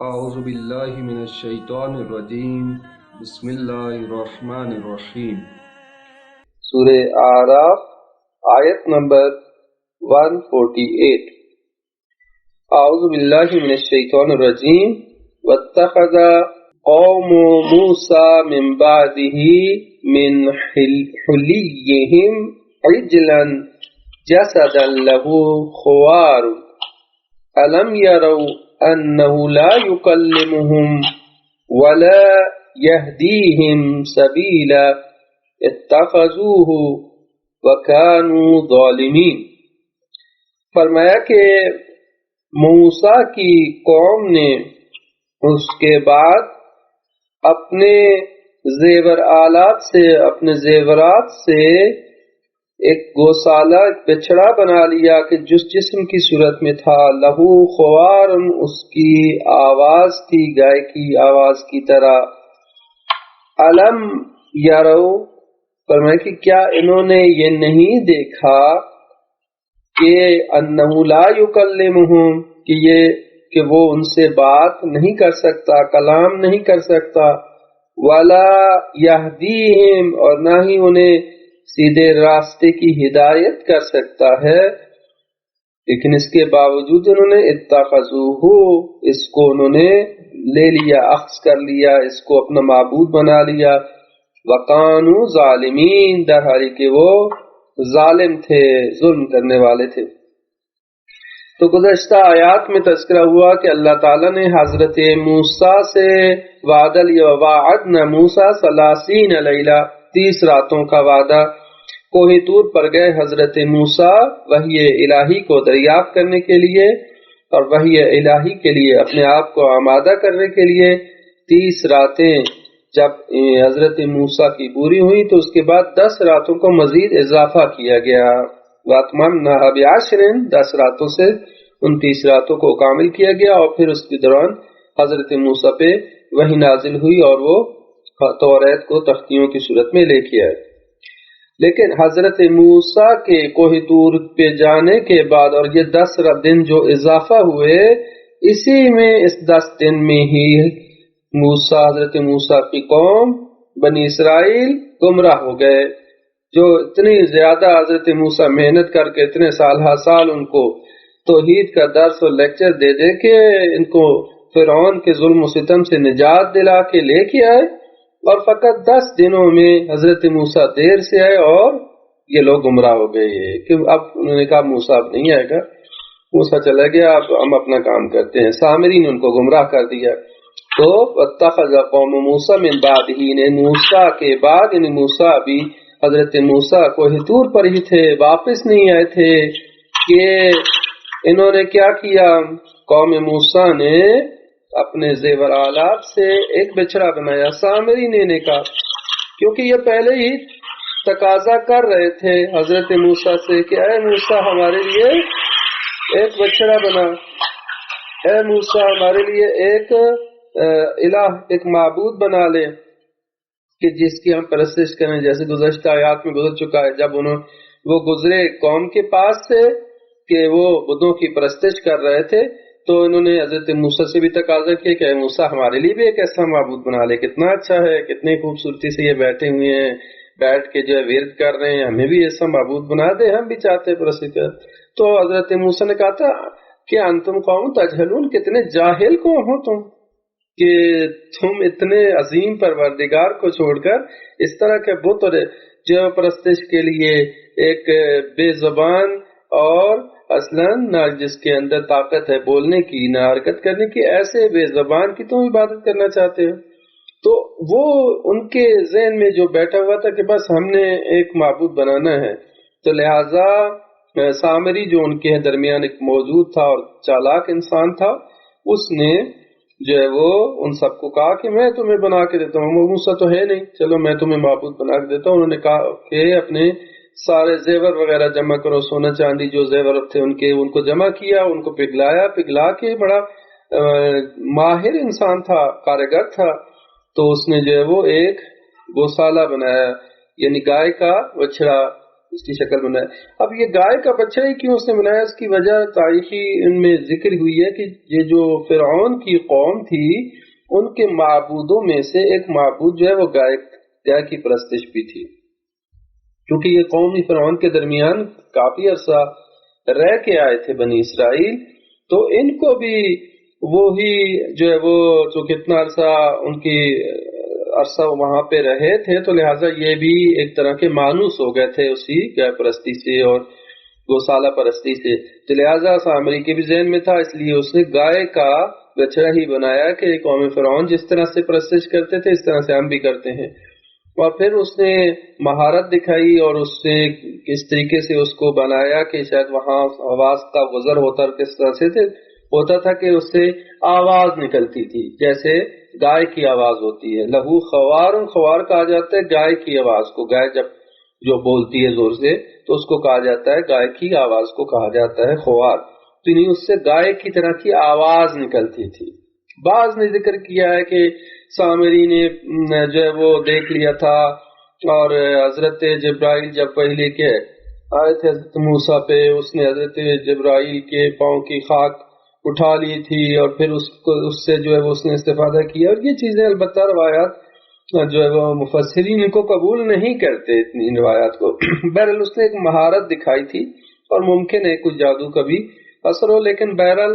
اعوذ باللہ من الشیطان الرجیم بسم اللہ الرحمن الرحیم۔ سورہ اعراف آیت نمبر 148۔ اعوذ باللہ من الشیطان الرجیم واتخذ قوم موسیٰ من بعدہ من حلیہم عجلا جسدا لہ خوار الم یروا انه لا يكلمهم ولا يهديهم سبيلا اتخذوه وكانوا ظالمين۔ فرمایا کہ موسیٰ کی قوم نے اس کے بعد اپنے زیور آلات سے، اپنے زیورات سے ایک گوسالہ، ایک بچڑا بنا لیا کہ جس جسم کی صورت میں تھا، لہو خوار، اس کی آواز تھی گائے کی آواز کی طرح۔ علم یرو، فرمایا کہ کیا انہوں نے یہ نہیں دیکھا کہ انہ لا یکلمہم، کہ وہ ان سے بات نہیں کر سکتا، کلام نہیں کر سکتا، ولا یہدیہم، اور نہ ہی انہیں سیدھے راستے کی ہدایت کر سکتا ہے، لیکن اس کے باوجود انہوں نے اتخذوہ، اس کو انہوں نے لے لیا، اخذ کر لیا، اس کو اپنا معبود بنا لیا۔ وَقَانُوا ظَالِمِينَ، در حالی کہ وہ ظالم تھے، ظلم کرنے والے تھے۔ تو گزشتہ آیات میں تذکرہ ہوا کہ اللہ تعالیٰ نے حضرت موسیٰ سے وَعَدْنَا مُوسَىٰ 30 لیلہ، 30 راتوں کا وعدہ۔ کوہ طور پر گئے حضرت موسیٰ وحی الہی کو دریافت کرنے کے لیے اور وحی الہی کے لیے اپنے آپ کو آمادہ کرنے کے لیے۔ 30 راتیں جب حضرت موسیٰ کی پوری ہوئی تو اس کے بعد 10 راتوں کو مزید اضافہ کیا گیا۔ وَأَتْمَمْنَاهَا بِعَشْرٍ، 10 راتوں سے 29 راتوں کو کامل کیا گیا، اور پھر اس کے دوران حضرت موسیٰ پہ وحی نازل ہوئی اور وہ توریت کو تختیوں کی صورت میں لے کے آئے۔ لیکن حضرت موسیٰ کے کوہ طور پہ جانے کے بعد اور یہ 10 دن جو اضافہ ہوئے، اسی میں اس 10 دن میں ہی حضرت موسیٰ کی قوم بنی اسرائیل گمراہ ہو گئے، جو اتنی زیادہ حضرت موسیٰ محنت کر کے اتنے سال ان کو توحید کا درس اور لیکچر دے دے کے ان کو فرعون کے ظلم و ستم سے نجات دلا کے لے کے آئے، اور فقط 10 دنوں میں حضرت موسیٰ دیر سے آئے اور یہ لوگ گمراہ ہو گئے کہ اب انہوں نے کہا موسیٰ اب نہیں آئے گا، موسیٰ چلا گیا، اب ہم اپنا کام کرتے ہیں۔ سامری نے ان کو گمراہ کر دیا۔ تو اتخذ قوم موسیٰ من بعدہ، نے موسیٰ کے بعد، یعنی موسیٰ بھی حضرت موسیٰ کوہ طور پر ہی تھے، واپس نہیں آئے تھے، کہ انہوں نے کیا کیا، قوم موسیٰ نے اپنے زیور آلات سے ایک بچڑا بنایا۔ سامری نے کہا، کیونکہ یہ پہلے ہی تقاضا کر رہے تھے حضرت موسیٰ سے کہ اے موسیٰ ہمارے لیے ایک بچڑا بنا، اے موسیٰ ہمارے لیے ایک الہ، ایک معبود بنا لے کہ جس کی ہم پرستش کریں، جیسے گزشتہ آیات میں گزر چکا ہے۔ جب وہ گزرے قوم کے پاس سے کہ وہ بدھوں کی پرستش کر رہے تھے، تو انہوں نے حضرت موسیٰ سے بھی تقاضا کیا کہ اے موسیٰ ہمارے لیے بھی ایک ایسا معبود بنا لے، کتنا اچھا ہے، کتنی خوبصورتی سے یہ بیٹھے ہوئے ہیں، بیٹھ کے جو ہے ورد کر رہے ہیں، ہمیں بھی ایسا معبود بنا دے، ہم بھی چاہتے ہیں پرستش کر۔ تو حضرت موسیٰ نے کہا تھا کہ انتم قوم تجہلون، کتنے جاہل کو ہو تم کہ تم اتنے عظیم پروردگار کو چھوڑ کر اس طرح کے بت جو پرستش کے لیے ایک بے زبان اور اصلاً نہ جس کے اندر طاقت ہے بولنے کی، نہ حرکت کرنے کی، ایسے بے زبان کی تم عبادت کرنا چاہتے ہو۔ تو وہ ان کے ذہن میں جو بیٹھا ہوا تھا کہ بس ہم نے ایک معبود بنانا ہے، تو لہٰذا سامری جو ان کے درمیان ایک موجود تھا اور چالاک انسان تھا، اس نے جو ہے وہ ان سب کو کہا کہ میں تمہیں بنا کے دیتا ہوں، موسیٰ تو ہے نہیں، چلو میں تمہیں معبود بنا کے دیتا ہوں۔ انہوں نے کہا کہ اپنے سارے زیور وغیرہ جمع کرو، سونا چاندی جو زیور تھے ان کو جمع کیا، ان کو پگھلا کے، بڑا ماہر انسان تھا، کارگر تھا، تو اس نے جو ہے وہ ایک گوسالہ بنایا، یعنی گائے کا بچڑا اس کی شکل بنایا. اب یہ گائے کا بچہ ہی کیوں اس نے بنایا، اس کی وجہ تاریخی ان میں ذکر ہوئی ہے کہ یہ جو فرعون کی قوم تھی ان کے معبودوں میں سے ایک معبود جو ہے وہ گائے کی پرستش بھی تھی. کیونکہ یہ قوم فرعون کے درمیان کافی عرصہ رہ کے آئے تھے بنی اسرائیل، تو ان کو بھی وہی جو ہے وہ جو کتنا عرصہ ان کی عرصہ وہاں پہ رہے تھے، تو لہٰذا یہ بھی ایک طرح کے مانوس ہو گئے تھے اسی گائے پرستی سے اور گوسالہ پرستی سے. تو لہٰذا سامری کے بھی ذہن میں تھا، اس لیے اس نے گائے کا بچڑا ہی بنایا کہ قوم فرعون جس طرح سے پرستش کرتے تھے اس طرح سے ہم بھی کرتے ہیں. اور پھر اس نے مہارت دکھائی اور اس نے کس طریقے سے اس کو بنایا کہ شاید وہاں آواز کا گزر ہوتا کس طرح سے ہوتا تھا کہ اس سے آواز نکلتی تھی جیسے گائے کی آواز ہوتی ہے. لہو خوار، خوار کہا جاتا ہے گائے کی آواز کو. گائے جب جو بولتی ہے زور سے تو اس کو کہا جاتا ہے، گائے کی آواز کو کہا جاتا ہے خوار. تو نہیں اس سے گائے کی طرح کی آواز نکلتی تھی. بعض نے ذکر کیا ہے کہ سامری نے جو ہے وہ دیکھ لیا تھا اور حضرت جبرائیل جب پہلے کے آئے تھے حضرت موسیٰ پہ، اس نے حضرت جبرائیل کے پاؤں کی خاک اٹھا لی تھی اور پھر اس سے جو ہے وہ اس نے استفادہ کیا. اور یہ چیزیں البتہ روایات جو ہے وہ مفسرین کو قبول نہیں کرتے اتنی روایات کو. بہرحال اس نے ایک مہارت دکھائی تھی اور ممکن ہے کچھ جادو کا بھی اثر ہو، لیکن بہرحال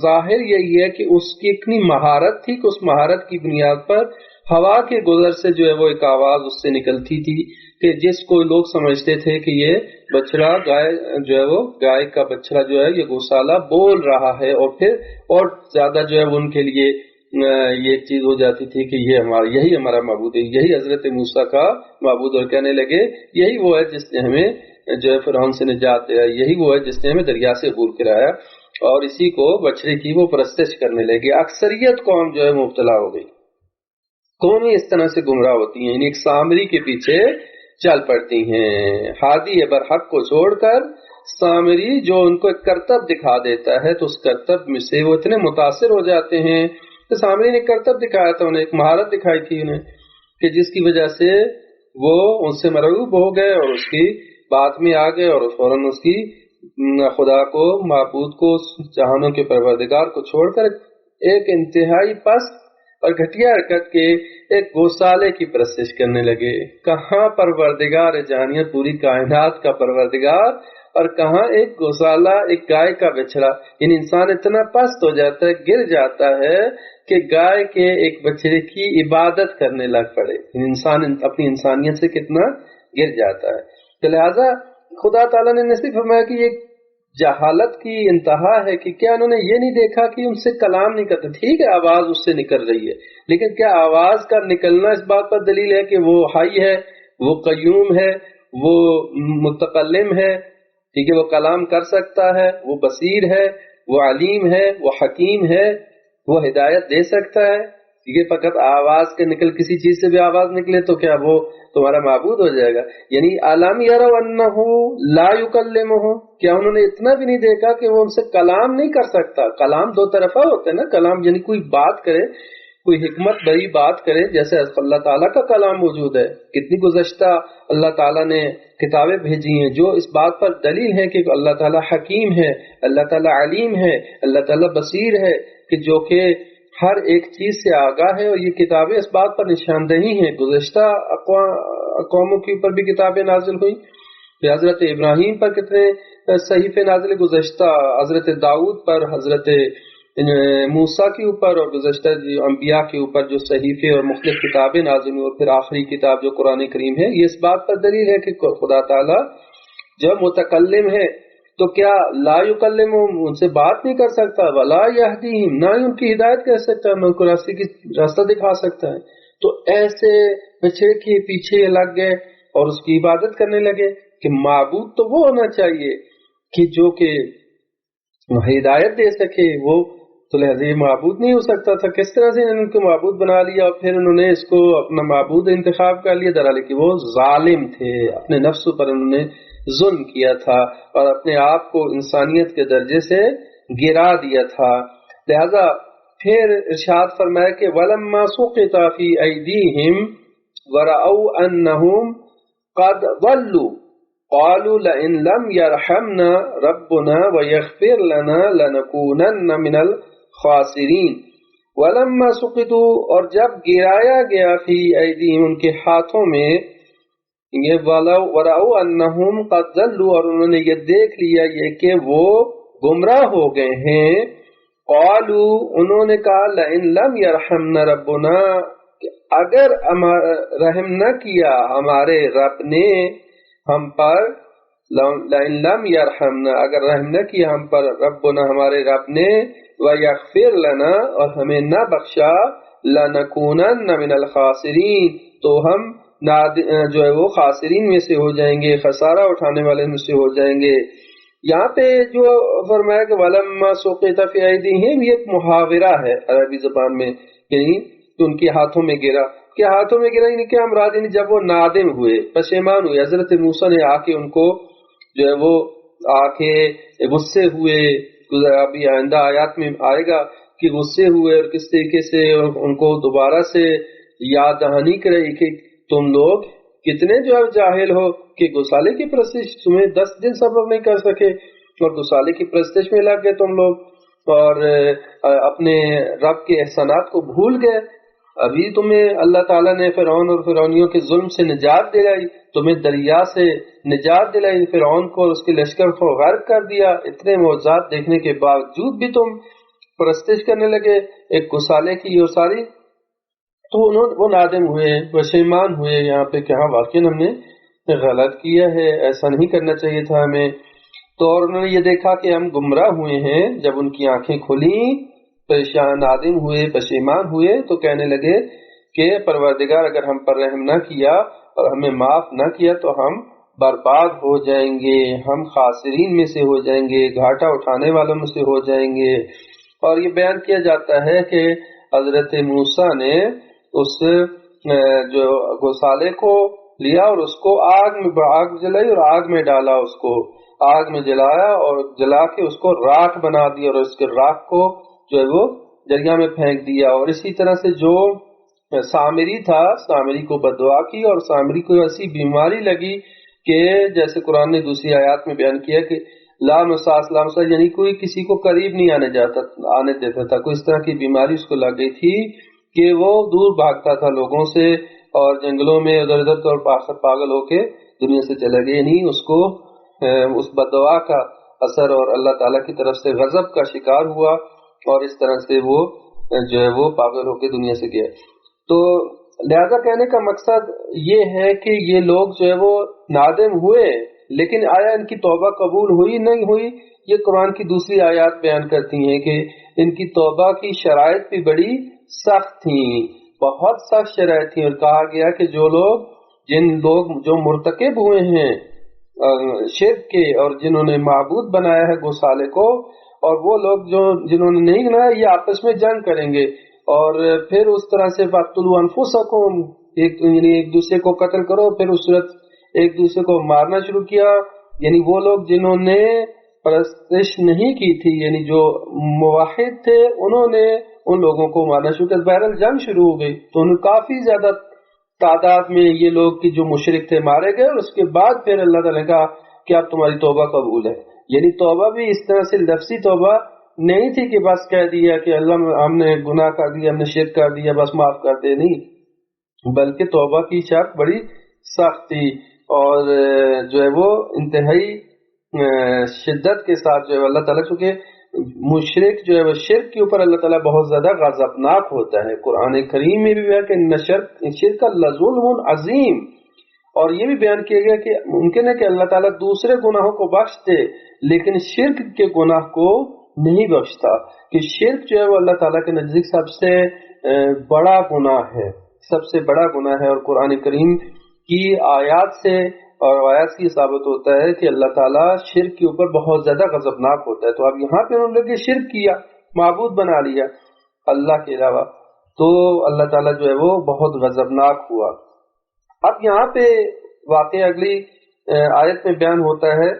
ظاہر یہی ہے کہ اس کی اتنی مہارت تھی کہ اس مہارت کی بنیاد پر ہوا کے گزر سے جو ہے وہ ایک آواز اس سے نکلتی تھی کہ جس کو لوگ سمجھتے تھے کہ یہ بچڑا گائے جو ہے وہ گائے کا بچڑا جو ہے یہ گوسالہ بول رہا ہے. اور پھر اور زیادہ جو ہے وہ ان کے لیے یہ چیز ہو جاتی تھی کہ یہی ہمارا معبود ہے، یہی حضرت موسیٰ کا معبود. اور کہنے لگے یہی وہ ہے جس نے ہمیں جو ہے فرعون سے نجات دیا، یہی وہ ہے جس نے ہمیں دریا سے عبور کرایا. اور اسی کو بچڑے کی وہ پرستش کرنے لگے. اکثریت قوم جو ہے مبتلا ہو گئی. قومیں اس طرح سے گمراہ ہوتی ہیں، یعنی ایک سامری کے پیچھے چل پڑتی ہیں. ہادی برحق کو چھوڑ کر سامری جو ان کو ایک کرتب دکھا دیتا ہے تو اس کرتب میں سے وہ اتنے متاثر ہو جاتے ہیں. تو سامری نے کرتب دکھایا تھا، انہیں ایک مہارت دکھائی تھی انہیں کہ جس کی وجہ سے وہ ان سے مرعوب ہو گئے اور اس کی بات میں آ گئے اور فوراً اس کی خدا کو معبود کو جہانوں کے پروردگار کو چھوڑ کر ایک انتہائی پست اور گھٹیا حرکت کے ایک گوسالے کی پرستش کرنے لگے. کہاں پروردگار جہانیت، پوری کائنات کا پروردگار، اور کہاں ایک گوسالہ، ایک گائے کا بچڑا. یعنی انسان اتنا پست ہو جاتا ہے، گر جاتا ہے کہ گائے کے ایک بچڑے کی عبادت کرنے لگ پڑے. انسان اپنی انسانیت سے کتنا گر جاتا ہے. تو لہٰذا خدا تعالیٰ نے نصیب فرمایا کہ یہ جہالت کی انتہا ہے کہ کیا انہوں نے یہ نہیں دیکھا کہ ان سے کلام نہیں کرتے. ٹھیک ہے آواز اس سے نکل رہی ہے، لیکن کیا آواز کا نکلنا اس بات پر دلیل ہے کہ وہ حی ہے، وہ قیوم ہے، وہ متکلم ہے، ٹھیک ہے، وہ کلام کر سکتا ہے، وہ بصیر ہے، وہ علیم ہے، وہ حکیم ہے، وہ ہدایت دے سکتا ہے. یہ فقط آواز کے نکل کسی چیز سے بھی آواز نکلے تو کیا وہ تمہارا معبود ہو جائے گا؟ یعنی علم یروا انہ لا یکلمہ، کیا انہوں نے اتنا بھی نہیں دیکھا کہ وہ ان سے کلام نہیں کر سکتا؟ کلام دو طرفہ ہوتا ہے نا. کلام یعنی کوئی بات کرے، کوئی حکمت بھری بات کرے، جیسے اللہ تعالیٰ کا کلام موجود ہے. کتنی گزشتہ اللہ تعالیٰ نے کتابیں بھیجی ہیں جو اس بات پر دلیل ہے کہ اللہ تعالیٰ حکیم ہے، اللہ تعالیٰ علیم ہے، اللہ تعالیٰ بصیر ہے، کہ جو کہ ہر ایک چیز سے آگاہ ہے. اور یہ کتابیں اس بات پر نشاندہی ہیں. گزشتہ قوموں کے اوپر بھی کتابیں نازل ہوئی. حضرت ابراہیم پر کتنے صحیفے نازل، گزشتہ حضرت داؤد پر، حضرت موسیٰ کے اوپر، اور گزشتہ انبیاء کے اوپر جو صحیفے اور مختلف کتابیں نازل ہوئی. اور پھر آخری کتاب جو قرآن کریم ہے، یہ اس بات پر دلیل ہے کہ خدا تعالیٰ جب متکلم ہے تو کیا لا یکلمہم، ان سے بات نہیں کر سکتا، ولا یہدیہم، نہ ہی ان کی ہدایت کر سکتا، نہ ان کو راستہ دکھا سکتا ہے. تو ایسے بچڑے کے پیچھے لگ گئے اور اس کی عبادت کرنے لگے کہ معبود تو وہ ہونا چاہیے کہ جو کہ ہدایت دے سکے. وہ تو لہذا یہ معبود نہیں ہو سکتا تھا. کس طرح سے انہوں نے ان کو معبود بنا لیا اور پھر انہوں نے اس کو اپنا معبود انتخاب کر لیا، درحالی کہ وہ ظالم تھے. اپنے نفس پر انہوں نے ظلم کیا تھا اور اپنے آپ کو انسانیت کے درجے سے گرا دیا تھا. لہذا پھر ارشاد فرمایا کہ وَلَمَّا سُقِطَ فِي أَيْدِيهِمْ وَرَأَوْا أَنَّهُمْ قَدْ ضَلُّوا، قالوا لئن لم يرحمنا ربنا ويغفر لنا لنكونن من الخاسرین ولما سقطوا، اور جب گرایا گیا فی ایدیہم ان کے ہاتھوں میں، یہ ورأوا انہم قد ضلوا، اور انہوں نے یہ دیکھ لیا یہ کہ وہ گمراہ ہو گئے ہیں، قالوا انہوں نے کہا لئن لم یرحمنا ربنا، اگر رحم نہ کیا ہمارے رب نے ہم پر، لئن لم یرحمنا اگر رحم نہ کیا ہم پر ربنا ہمارے رب نے، ویغفر لنا اور ہمیں نہ بخشا، لنکونن من الخاسرین تو ہم جو ہے وہ خاسرین میں سے ہو جائیں گے، خسارہ اٹھانے والے میں سے ہو جائیں گے۔ یہاں پہ جو فرمایا کہ وَلَمَّا سُقِطَ فِي أَيْدِيهِمْ، یہ ایک محاورہ ہے عربی زبان میں، یعنی کہ ان کے ہاتھوں میں گرا، کہ ہاتھوں میں گرا یعنی کہ امراض، یعنی جب وہ نادم ہوئے، پشیمان ہوئے، حضرت موسیٰ نے آ کے ان کو جو ہے وہ آ کے غصے ہوئے، ابھی آئندہ آیات میں آئے گا کہ غصے ہوئے اور کس طریقے سے ان کو دوبارہ سے یاد دہانی کرائی کہ تم لوگ کتنے جو ہے جاہل ہو کہ گوسالے کی پرستش تمہیں 10 دن صبر نہیں کر سکے اور گوسالے کی پرستش میں لگ گئے تم لوگ، اور اپنے رب کے احسانات کو بھول گئے۔ ابھی تمہیں اللہ تعالیٰ نے فرعون اور فرعونیوں کے ظلم سے نجات دلائی، تمہیں دریا سے نجات دلائی، فرعون کو اور اس کے لشکر کو غرق کر دیا، اتنے معجزات دیکھنے کے باوجود بھی تم پرستش کرنے لگے ایک گوسالے کی اور ساری، تو وہ نادم ہوئے، پشیمان ہوئے یہاں پہ کہ ہاں واقعی ہم نے غلط کیا ہے، ایسا نہیں کرنا چاہیے تھا ہمیں۔ تو اور انہوں نے یہ دیکھا کہ ہم گمراہ ہوئے ہیں، جب ان کی آنکھیں کھلیں، پریشان نادم ہوئے، پشیمان ہوئے، تو کہنے لگے کہ پروردگار اگر ہم پر رحم نہ کیا اور ہمیں معاف نہ کیا تو ہم برباد ہو جائیں گے، ہم خاسرین میں سے ہو جائیں گے، گھاٹا اٹھانے والوں میں سے ہو جائیں گے۔ اور یہ بیان کیا جاتا ہے کہ حضرت موسیٰ نے اس جو گوسالے کو لیا اور اس کو آگ جلائی اور آگ میں ڈالا، اس کو آگ میں جلایا اور جلا کے اس کو راکھ بنا دیا، اور اس کے راکھ کو جو ہے وہ دریا میں پھینک دیا۔ اور اسی طرح سے جو سامری تھا، سامری کو بددعا کی، اور سامری کو ایسی بیماری لگی کہ جیسے قرآن نے دوسری آیات میں بیان کیا کہ لا مساس لا مساس، یعنی کوئی کسی کو قریب نہیں آنے دیتا تھا، کوئی اس طرح کی بیماری اس کو لگ گئی تھی کہ وہ دور بھاگتا تھا لوگوں سے اور جنگلوں میں ادھر ادھر تو پاگل ہو کے دنیا سے چلا گیا، یعنی اس کو اس بددعا کا اثر اور اللہ تعالیٰ کی طرف سے غضب کا شکار ہوا، اور اس طرح سے وہ جو ہے وہ پاگل ہو کے دنیا سے گیا۔ تو لہذا کہنے کا مقصد یہ ہے کہ یہ لوگ جو ہے وہ نادم ہوئے، لیکن آیا ان کی توبہ قبول ہوئی نہیں ہوئی؟ یہ قرآن کی دوسری آیات بیان کرتی ہیں کہ ان کی توبہ کی شرائط بھی بڑی سخت تھیں، بہت سخت شرائط تھیں، اور کہا گیا کہ جن لوگ جو مرتکب ہوئے ہیں شرک کے اور جنہوں نے معبود بنایا ہے گوسالے کو، اور وہ لوگ جنہوں نے نہیں بنایا، یہ آپس میں جنگ کریں گے، اور پھر اس طرح سے فَاقْتُلُوا أَنفُسَكُمْ، یعنی ایک دوسرے کو قتل کرو، پھر اس صورت ایک دوسرے کو مارنا شروع کیا، یعنی وہ لوگ جنہوں نے پرستش نہیں کی تھی، یعنی جو موحد تھے، انہوں نے ان لوگوں کو مارنا شروع کیا، بہرحال جنگ شروع ہو گئی، تو ان کافی زیادہ تعداد میں یہ لوگ کی جو مشرک تھے مارے گئے، اور اس کے بعد پھر اللہ تعالیٰ نے کہا کہ اب تمہاری توبہ قبول ہے۔ یعنی توبہ بھی اس طرح سے لفظی توبہ نہیں تھی کہ بس کہہ دیا کہ اللہ ہم نے گناہ کر دیا، ہم نے شرک کر دیا، بس معاف کر دے، نہیں، بلکہ توبہ کی شرط بڑی سخت تھی، اور جو ہے وہ انتہائی شدت کے ساتھ جو ہے اللہ تعالیٰ، چونکہ مشرک جو ہے وہ شرک کے اوپر اللہ تعالیٰ بہت زیادہ غضبناک ہوتا ہے، قرآن کریم میں بھی ہے کہ شرک لظلم عظیم، اور یہ بھی بیان کیا گیا کہ ممکن ہے کہ اللہ تعالیٰ دوسرے گناہوں کو بخش دے لیکن شرک کے گناہ کو نہیں بخشتا، کہ شرک جو ہے وہ اللہ تعالیٰ کے نزدیک سب سے بڑا گناہ ہے، سب سے بڑا گناہ ہے، اور قرآن کریم کی آیات سے اور آیات کی ثابت ہوتا ہے کہ اللہ تعالیٰ شرک کے اوپر بہت زیادہ غضبناک ہوتا ہے۔ تو اب یہاں پہ انہوں نے شرک کیا، معبود بنا لیا اللہ کے علاوہ، تو اللہ تعالیٰ جو ہے وہ بہت غضبناک ہوا۔ اب یہاں پہ واقعہ اگلی آیت میں بیان ہوتا ہے